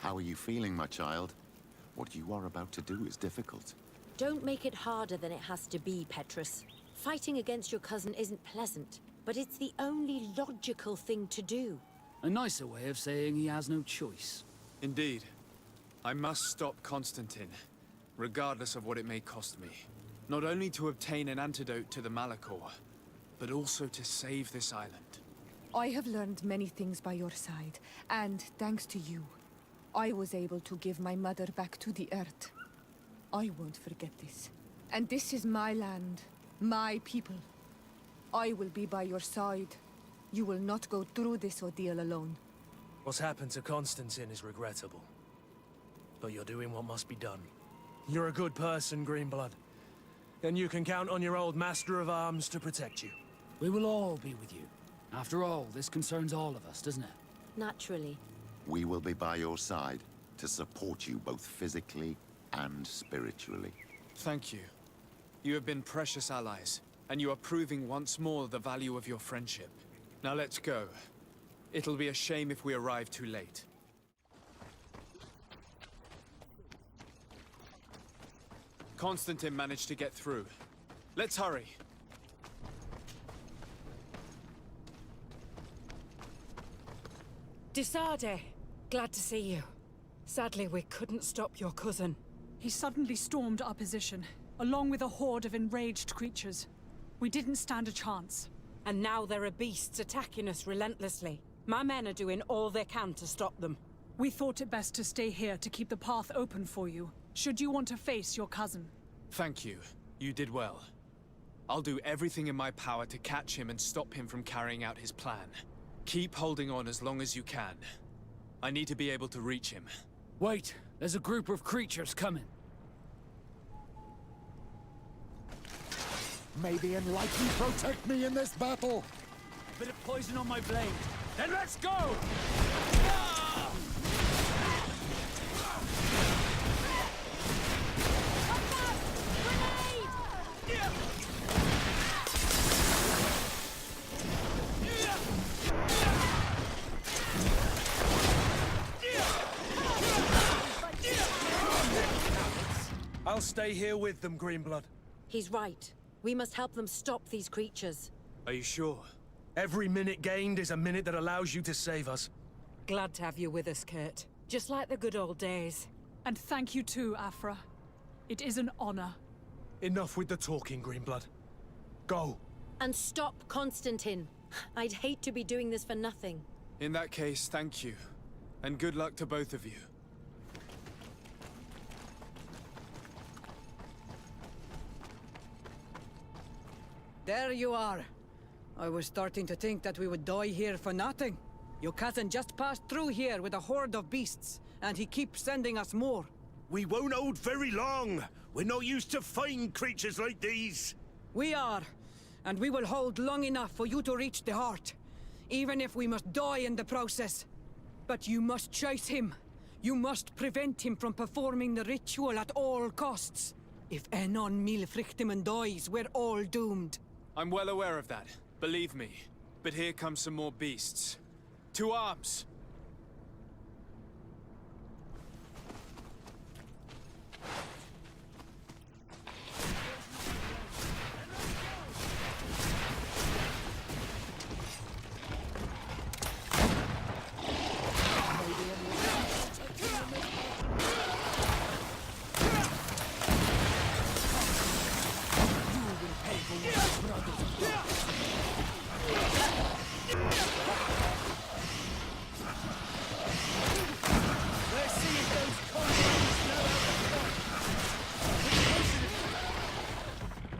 How are you feeling, my child? What you are about to do is difficult. Don't make it harder than it has to be, Petrus. Fighting against your cousin isn't pleasant, but it's the only logical thing to do. A nicer way of saying he has no choice. Indeed. I must stop Constantine, regardless of what it may cost me. Not only to obtain an antidote to the Malachor, but also to save this island. I have learned many things by your side, and thanks to you, I was able to give my mother back to the Earth. I won't forget this. And this is my land, my people. I will be by your side. You will not go through this ordeal alone. What's happened to Constantine is regrettable. But you're doing what must be done. You're a good person, Greenblood. And you can count on your old master of arms to protect you. We will all be with you. After all, this concerns all of us, doesn't it? Naturally. We will be by your side to support you both physically and spiritually. Thank you. You have been precious allies, and you are proving once more the value of your friendship. Now let's go. It'll be a shame if we arrive too late. Constantine managed to get through. Let's hurry. Desade, glad to see you. Sadly, we couldn't stop your cousin. He suddenly stormed our position, along with a horde of enraged creatures. We didn't stand a chance. And now there are beasts attacking us relentlessly. My men are doing all they can to stop them. We thought it best to stay here to keep the path open for you, should you want to face your cousin. Thank you. You did well. I'll do everything in my power to catch him and stop him from carrying out his plan. Keep holding on as long as you can. I need to be able to reach him. Wait, there's a group of creatures coming. May the Enlightened protect me in this battle! Bit of poison on my blade. Then let's go! I'll stay here with them, Greenblood. He's right. We must help them stop these creatures. Are you sure? Every minute gained is a minute that allows you to save us. Glad to have you with us, Kurt. Just like the good old days. And thank you too, Afra. It is an honor. Enough with the talking, Greenblood. Go. And stop Constantine. I'd hate to be doing this for nothing. In that case, thank you. And good luck to both of you. There you are. I was starting to think that we would die here for nothing. Your cousin just passed through here with a horde of beasts, and he keeps sending us more. We won't hold very long. We're not used to fighting creatures like these. We are, and we will hold long enough for you to reach the heart, even if we must die in the process. But you must chase him. You must prevent him from performing the ritual at all costs. If Enon Milfrichtiman dies, we're all doomed. I'm well aware of that, believe me. But here come some more beasts. To arms!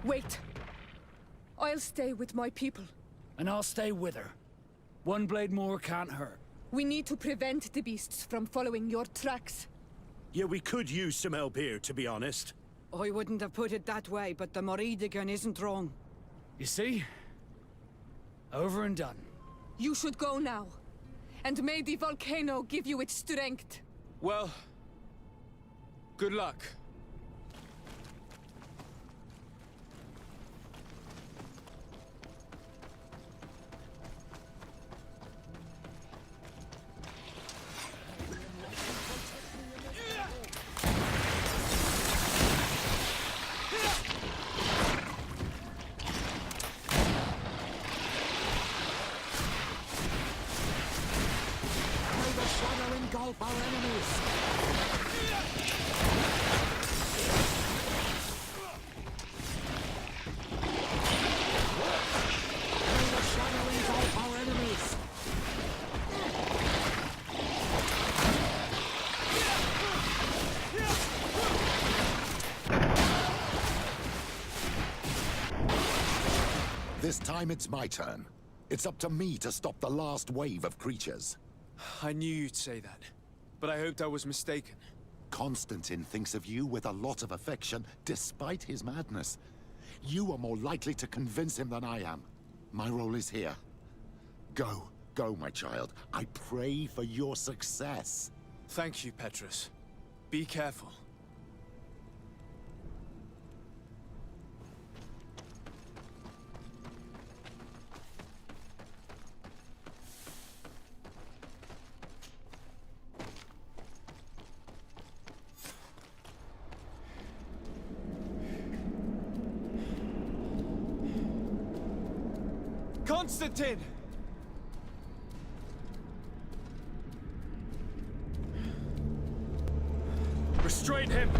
Wait. I'll stay with my people. And I'll stay with her. One blade more can't hurt. We need to prevent the beasts from following your tracks. Yeah, we could use some help here, to be honest. I wouldn't have put it that way, but the Moridigan isn't wrong. You see? Over and done. You should go now. And may the volcano give you its strength. Well, good luck. engulf our enemies! May the shadow engulf our enemies! This time it's my turn. It's up to me to stop the last wave of creatures. I knew you'd say that, but I hoped I was mistaken. Constantine thinks of you with a lot of affection, despite his madness. You are more likely to convince him than I am. My role is here. Go, my child. I pray for your success. Thank you, Petrus. Be careful. Constantine! Restrain him!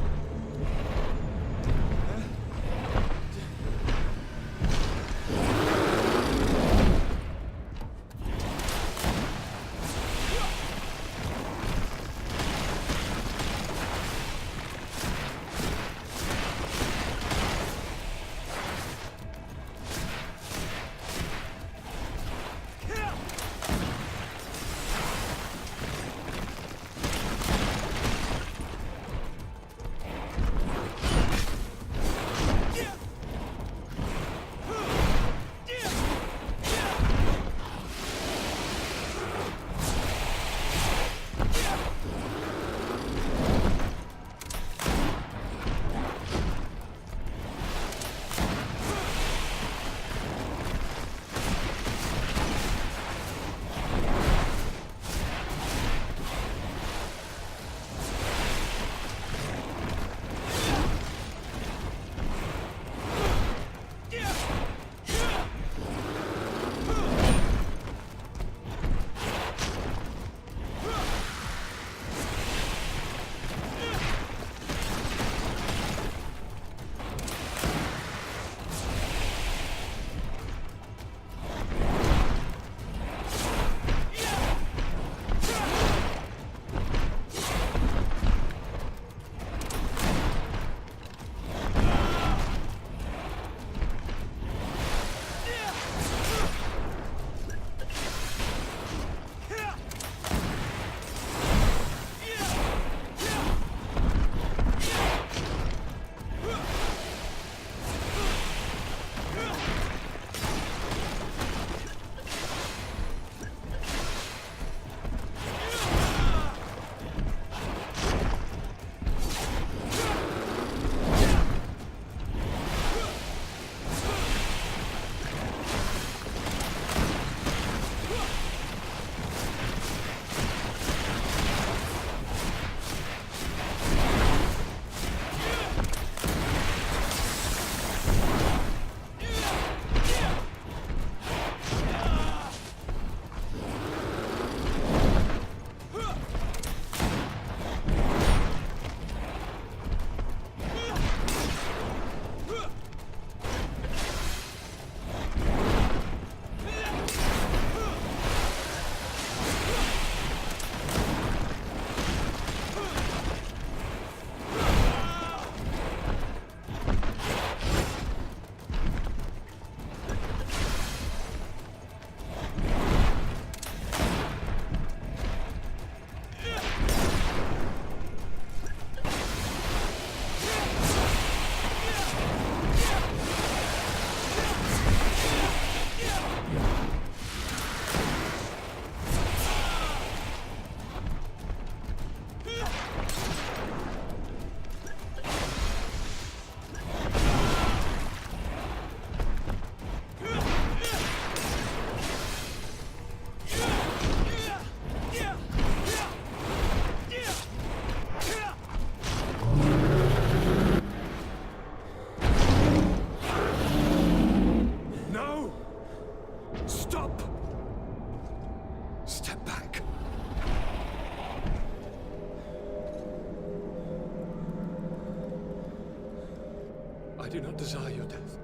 I do not desire your death.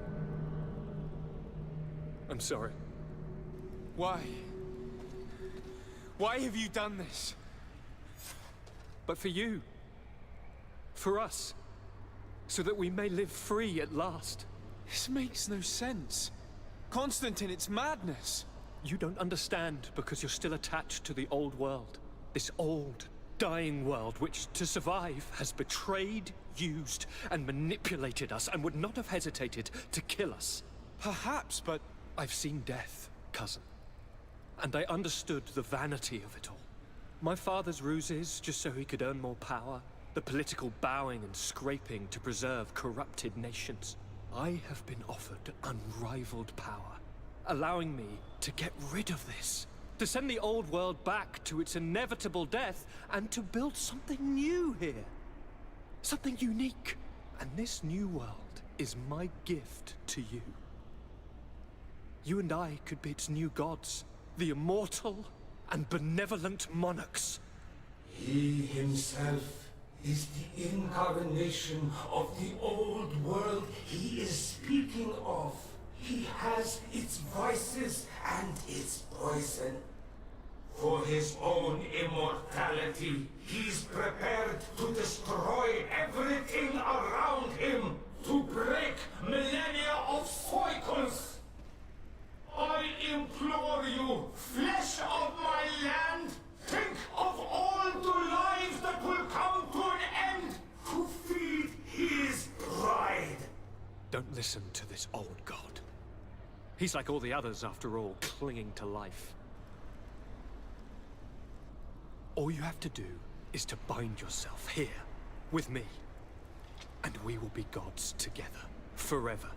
I'm sorry. Why? Why have you done this? But for you. For us. So that we may live free at last. This makes no sense. Constantine, it's madness. You don't understand because you're still attached to the old world. This old, dying world which, to survive, has betrayed, used, and manipulated us and would not have hesitated to kill us. Perhaps, but I've seen death, cousin. And I understood the vanity of it all. My father's ruses just so he could earn more power. The political bowing and scraping to preserve corrupted nations. I have been offered unrivaled power, allowing me to get rid of this. To send the old world back to its inevitable death and to build something new here. Something unique. And this new world is my gift to you. You and I could be its new gods, the immortal and benevolent monarchs. He himself is the incarnation of the old world he is speaking of. He has its vices and its poison. For his own immortality, he's prepared to destroy everything around him, to break millennia of cycles. I implore you, flesh of my land, think of all the lives that will come to an end to feed his pride. Don't listen to this old god. He's like all the others, after all, clinging to life. All you have to do is to bind yourself here, with me. And we will be gods together, forever.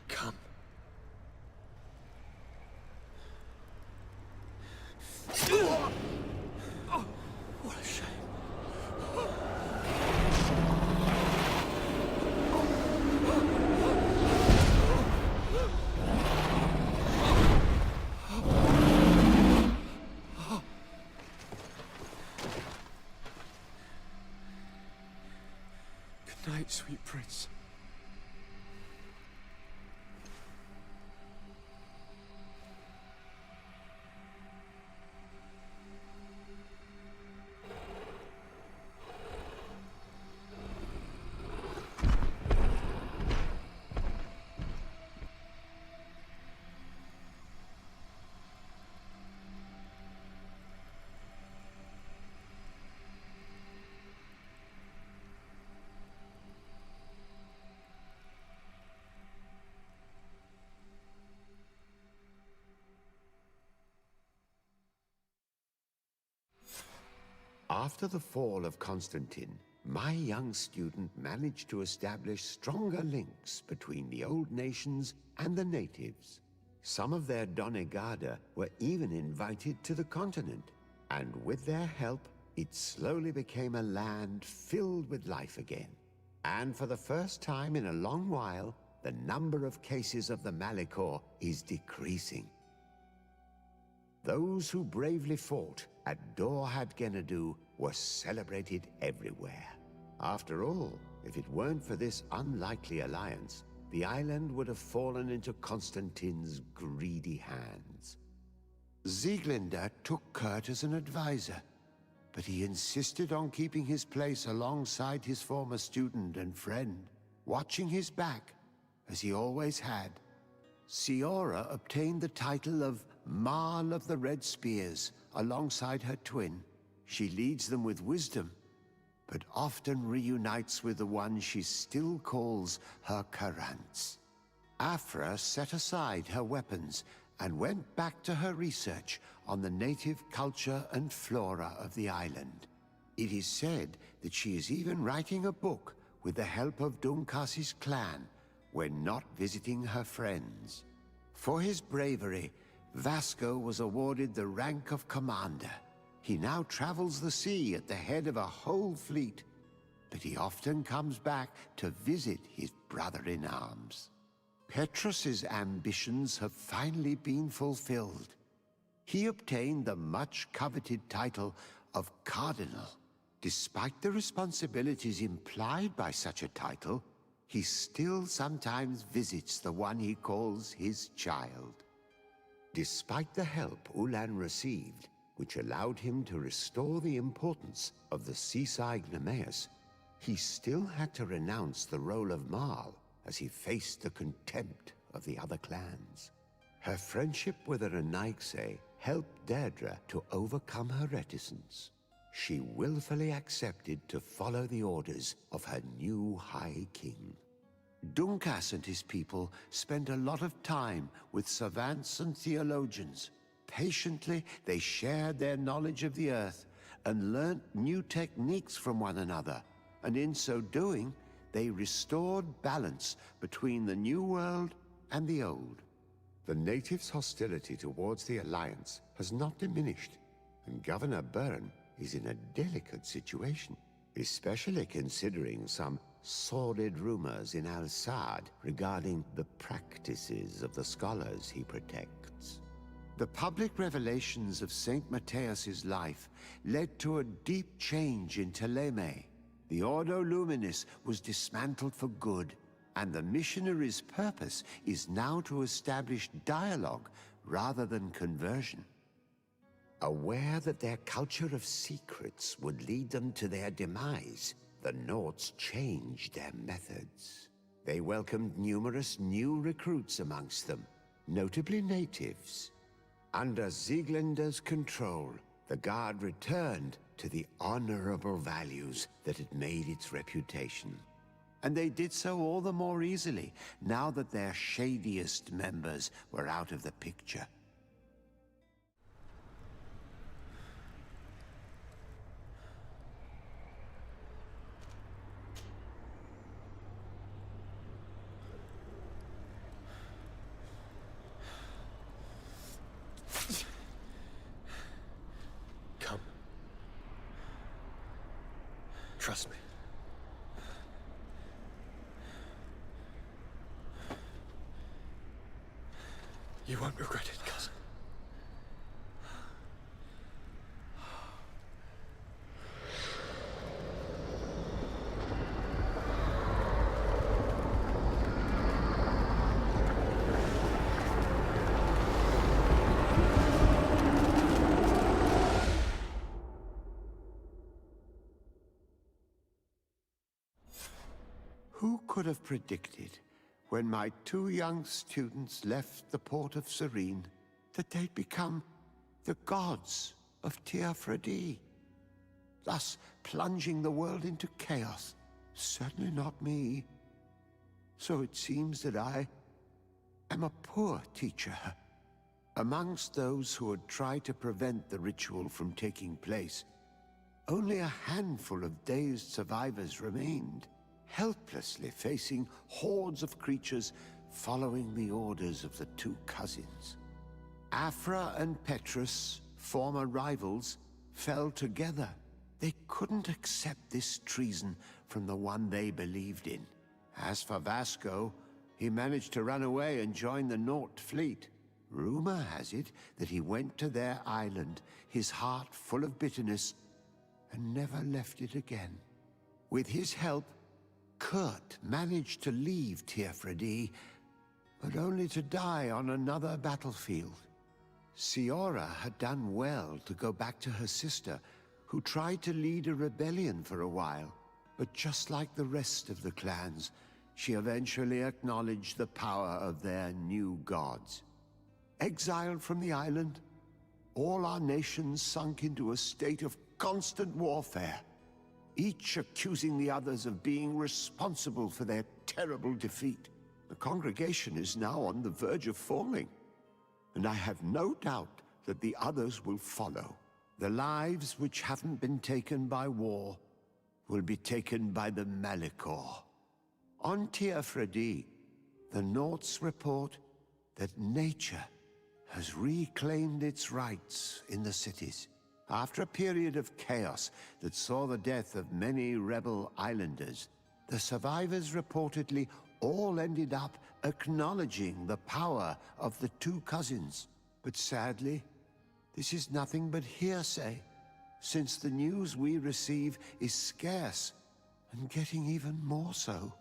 Come. Oh, what a shame. Good night, sweet prince. After the fall of Constantine, my young student managed to establish stronger links between the old nations and the natives. Some of their Donegada were even invited to the continent, and with their help, it slowly became a land filled with life again. And for the first time in a long while, the number of cases of the Malichor is decreasing. Those who bravely fought at Dorhad Genadu were celebrated everywhere. After all, if it weren't for this unlikely alliance, the island would have fallen into Constantine's greedy hands. Sieglinde took Kurt as an advisor, but he insisted on keeping his place alongside his former student and friend, watching his back, as he always had. Siora obtained the title of Marl of the Red Spears alongside her twin. She leads them with wisdom, but often reunites with the one she still calls her Karants. Afra set aside her weapons and went back to her research on the native culture and flora of the island. It is said that she is even writing a book with the help of Dunkas's clan when not visiting her friends. For his bravery, Vasco was awarded the rank of commander. He now travels the sea at the head of a whole fleet, but he often comes back to visit his brother-in-arms. Petrus's ambitions have finally been fulfilled. he obtained the much-coveted title of Cardinal. Despite the responsibilities implied by such a title, he still sometimes visits the one he calls his child. Despite the help Ulan received, which allowed him to restore the importance of the seaside Nemeus, he still had to renounce the role of Marl as he faced the contempt of the other clans. Her friendship with Anaigse helped Deirdre to overcome her reticence. She willfully accepted to follow the orders of her new High King. Dunkas and his people spent a lot of time with savants and theologians. Patiently, they shared their knowledge of the Earth and learnt new techniques from one another, and in so doing, they restored balance between the New World and the Old. The natives' hostility towards the Alliance has not diminished, and Governor Byrne is in a delicate situation, especially considering some sordid rumors in Al-Sad regarding the practices of the scholars he protects. The public revelations of Saint Matthias's life led to a deep change in Teleme. The Ordo Luminis was dismantled for good, and the missionaries' purpose is now to establish dialogue rather than conversion. Aware that their culture of secrets would lead them to their demise, the Nords changed their methods. They welcomed numerous new recruits amongst them, notably natives. Under Sieglinder's control, the Guard returned to the honorable values that had made its reputation. And they did so all the more easily, now that their shadiest members were out of the picture. Come. Trust me. You won't regret it, cousin. Who could have predicted, when my two young students left the port of Serene, that they'd become the gods of Teofredi, thus plunging the world into chaos? Certainly not me. So it seems that I am a poor teacher. Amongst those who had tried to prevent the ritual from taking place, only a handful of dazed survivors remained, helplessly facing hordes of creatures following the orders of the two cousins. Afra and Petrus, former rivals, fell together. They couldn't accept this treason from the one they believed in. As for Vasco, he managed to run away and join the Nort fleet. Rumor has it that he went to their island, his heart full of bitterness, and never left it again. With his help, Kurt managed to leave Teofredi, but only to die on another battlefield. Siora had done well to go back to her sister, who tried to lead a rebellion for a while, but just like the rest of the clans, she eventually acknowledged the power of their new gods. Exiled from the island, all our nations sunk into a state of constant warfare, each accusing the others of being responsible for their terrible defeat. The congregation is now on the verge of falling, and I have no doubt that the others will follow. The lives which haven't been taken by war will be taken by the Malikor. On Teofredi, the Norts report that nature has reclaimed its rights in the cities. After a period of chaos that saw the death of many rebel islanders, the survivors reportedly all ended up acknowledging the power of the two cousins. But sadly, This is nothing but hearsay, since the news we receive is scarce, and getting even more so.